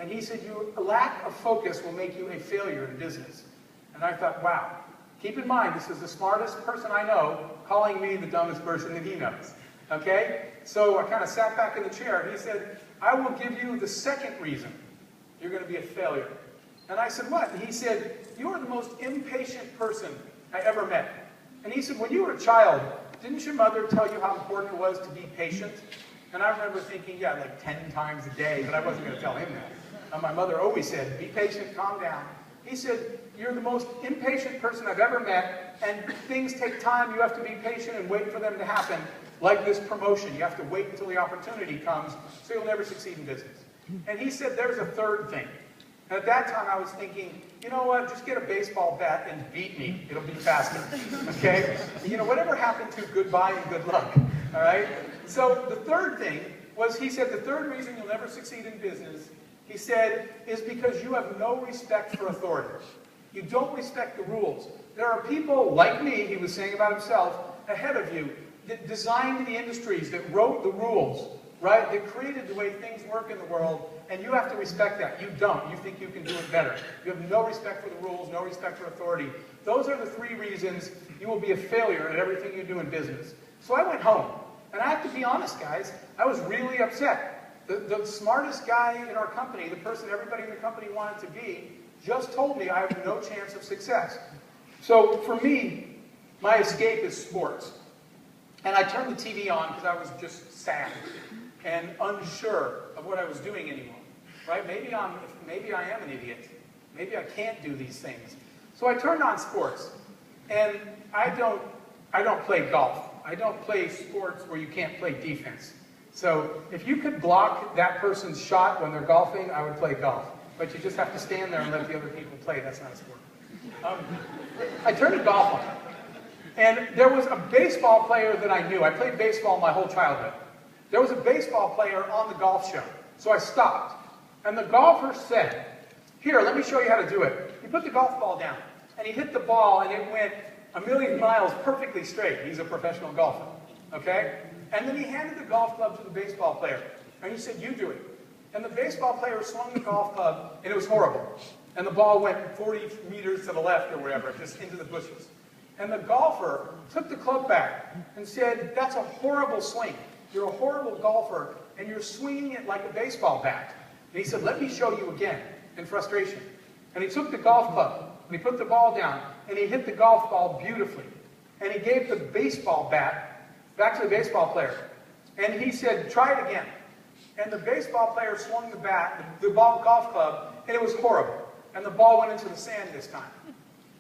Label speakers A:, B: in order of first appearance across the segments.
A: And he said, your lack of focus will make you a failure in business. And I thought, wow. Keep in mind, this is the smartest person I know calling me the dumbest person that he knows. Okay? So I kind of sat back in the chair, and he said, I will give you the second reason you're going to be a failure. And I said, what? And he said, you are the most impatient person I ever met. And he said, when you were a child, didn't your mother tell you how important it was to be patient? And I remember thinking, yeah, like 10 times a day, but I wasn't going to tell him that. And my mother always said, be patient, calm down. He said, you're the most impatient person I've ever met, and things take time. You have to be patient and wait for them to happen, like this promotion. You have to wait until the opportunity comes, so you'll never succeed in business. And he said, there's a third thing. And at that time, I was thinking, you know what, just get a baseball bat and beat me. It'll be faster, okay? You know, whatever happened to goodbye and good luck, all right? So the third thing was, he said, the third reason you'll never succeed in business, he said, is because you have no respect for authority. You don't respect the rules. There are people like me, he was saying about himself, ahead of you, that designed the industries, that wrote the rules, right? That created the way things work in the world, and you have to respect that. You don't. You think you can do it better. You have no respect for the rules, no respect for authority. Those are the three reasons you will be a failure at everything you do in business. So I went home, and I have to be honest, guys, I was really upset. The smartest guy in our company, the person everybody in the company wanted to be, just told me I have no chance of success. So for me, my escape is sports. And I turned the TV on because I was just sad and unsure of what I was doing anymore. Right? Maybe I am an idiot. Maybe I can't do these things. So I turned on sports. And I don't play golf. I don't play sports where you can't play defense. So if you could block that person's shot when they're golfing, I would play golf. But you just have to stand there and let the other people play. That's not a sport. I turned to golf on. And there was a baseball player that I knew. I played baseball my whole childhood. There was a baseball player on the golf show. So I stopped. And the golfer said, here, let me show you how to do it. He put the golf ball down. And he hit the ball, and it went a million miles perfectly straight. He's a professional golfer. Okay? And then he handed the golf club to the baseball player. And he said, you do it. And the baseball player swung the golf club, and it was horrible. And the ball went 40 meters to the left or whatever, just into the bushes. And the golfer took the club back and said, that's a horrible swing. You're a horrible golfer, and you're swinging it like a baseball bat. And he said, let me show you again, in frustration. And he took the golf club, and he put the ball down, and he hit the golf ball beautifully. And he gave the baseball bat back to the baseball player. And he said, try it again. And the baseball player swung the bat, the golf club, and it was horrible. And the ball went into the sand this time.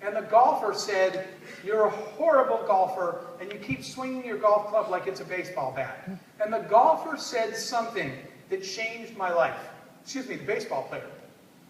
A: And the golfer said, you're a horrible golfer, and you keep swinging your golf club like it's a baseball bat. And the golfer said something that changed my life. Excuse me, the baseball player.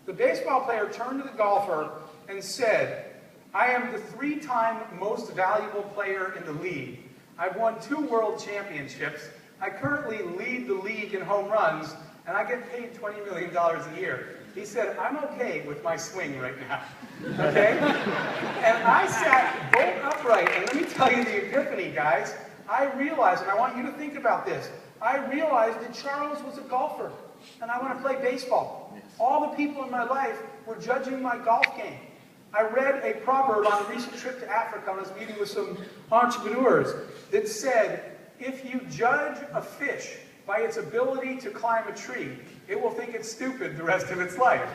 A: The baseball player turned to the golfer and said, I am the 3-time most valuable player in the league. I've won 2 world championships. I currently lead the league in home runs, and I get paid $20 million a year. He said, I'm okay with my swing right now. Okay? And I sat bolt upright, and let me tell you the epiphany, guys. I realized, and I want you to think about this, I realized that Charles was a golfer, and I want to play baseball. All the people in my life were judging my golf game. I read a proverb on a recent trip to Africa. I was meeting with some entrepreneurs that said, if you judge a fish by its ability to climb a tree, it will think it's stupid the rest of its life.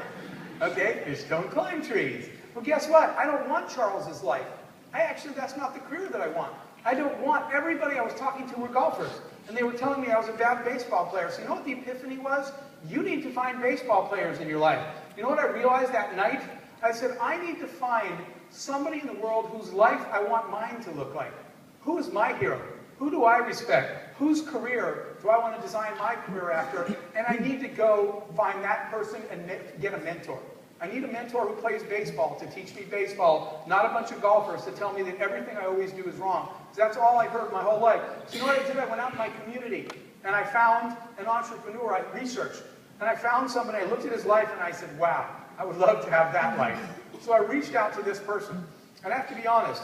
A: Okay? Fish don't climb trees. Well, guess what? I don't want Charles's life. That's not the career that I want. I don't want, everybody I was talking to were golfers. And they were telling me I was a bad baseball player. So you know what the epiphany was? You need to find baseball players in your life. You know what I realized that night? I said, I need to find somebody in the world whose life I want mine to look like. Who is my hero? Who do I respect? Whose career do I want to design my career after? And I need to go find that person and get a mentor. I need a mentor who plays baseball to teach me baseball, not a bunch of golfers to tell me that everything I always do is wrong. Because that's all I heard my whole life. So you know what I did? I went out in my community, and I found an entrepreneur. I researched, and I found somebody. I looked at his life, and I said, wow, I would love to have that life. So I reached out to this person. And I have to be honest,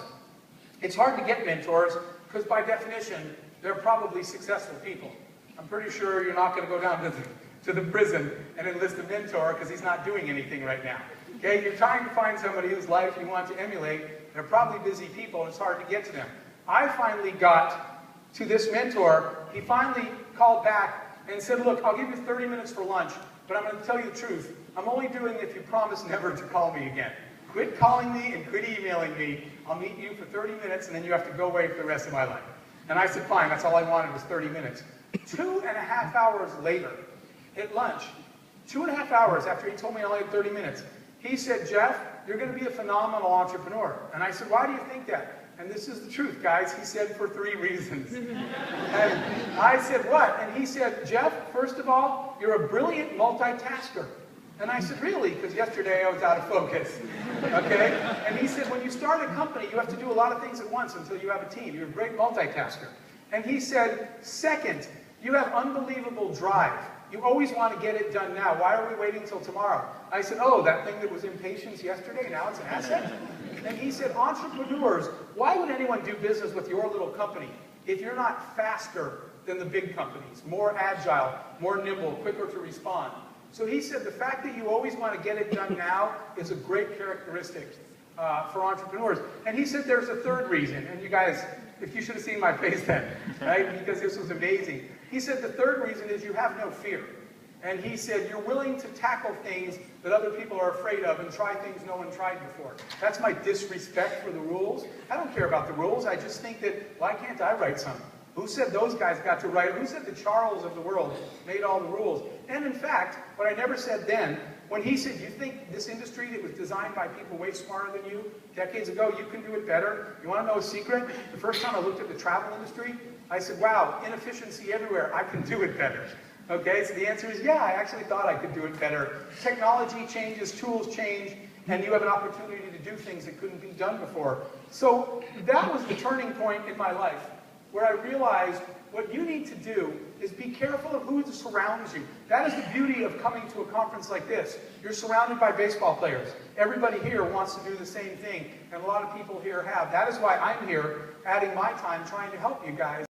A: it's hard to get mentors, because by definition, they're probably successful people. I'm pretty sure you're not going to go down to the to the prison and enlist a mentor because he's not doing anything right now. Okay, you're trying to find somebody whose life you want to emulate. They're probably busy people and it's hard to get to them. I finally got to this mentor. He finally called back and said, look, I'll give you 30 minutes for lunch, but I'm going to tell you the truth. I'm only doing it if you promise never to call me again. Quit calling me and quit emailing me. I'll meet you for 30 minutes and then you have to go away for the rest of my life. And I said, fine, that's all I wanted was 30 minutes. 2.5 hours later, at lunch, 2.5 hours after he told me I only had 30 minutes, he said, Jeff, you're going to be a phenomenal entrepreneur. And I said, why do you think that? And this is the truth, guys. He said, for 3 reasons. And I said, what? And he said, Jeff, first of all, you're a brilliant multitasker. And I said, really? Because yesterday I was out of focus. Okay? And he said, when you start a company, you have to do a lot of things at once until you have a team. You're a great multitasker. And he said, second, you have unbelievable drive. You always want to get it done now. Why are we waiting until tomorrow? I said, oh, that thing that was impatience yesterday, now it's an asset? And he said, entrepreneurs, why would anyone do business with your little company if you're not faster than the big companies, more agile, more nimble, quicker to respond? So he said, the fact that you always want to get it done now is a great characteristic for entrepreneurs. And he said, there's a third reason. And you guys, if you should have seen my face then, right? Because this was amazing. He said, the third reason is you have no fear. And he said, you're willing to tackle things that other people are afraid of and try things no one tried before. That's my disrespect for the rules. I don't care about the rules. I just think that, why can't I write some? Who said those guys got to write? Who said the Charles of the world made all the rules? And in fact, what I never said then, when he said, you think this industry that was designed by people way smarter than you decades ago, you can do it better? You want to know a secret? The first time I looked at the travel industry, I said, wow, inefficiency everywhere. I can do it better. Okay, so the answer is, yeah, I actually thought I could do it better. Technology changes, tools change, and you have an opportunity to do things that couldn't be done before. So that was the turning point in my life, where I realized what you need to do is be careful of who surrounds you. That is the beauty of coming to a conference like this. You're surrounded by baseball players. Everybody here wants to do the same thing, and a lot of people here have. That is why I'm here, adding my time, trying to help you guys.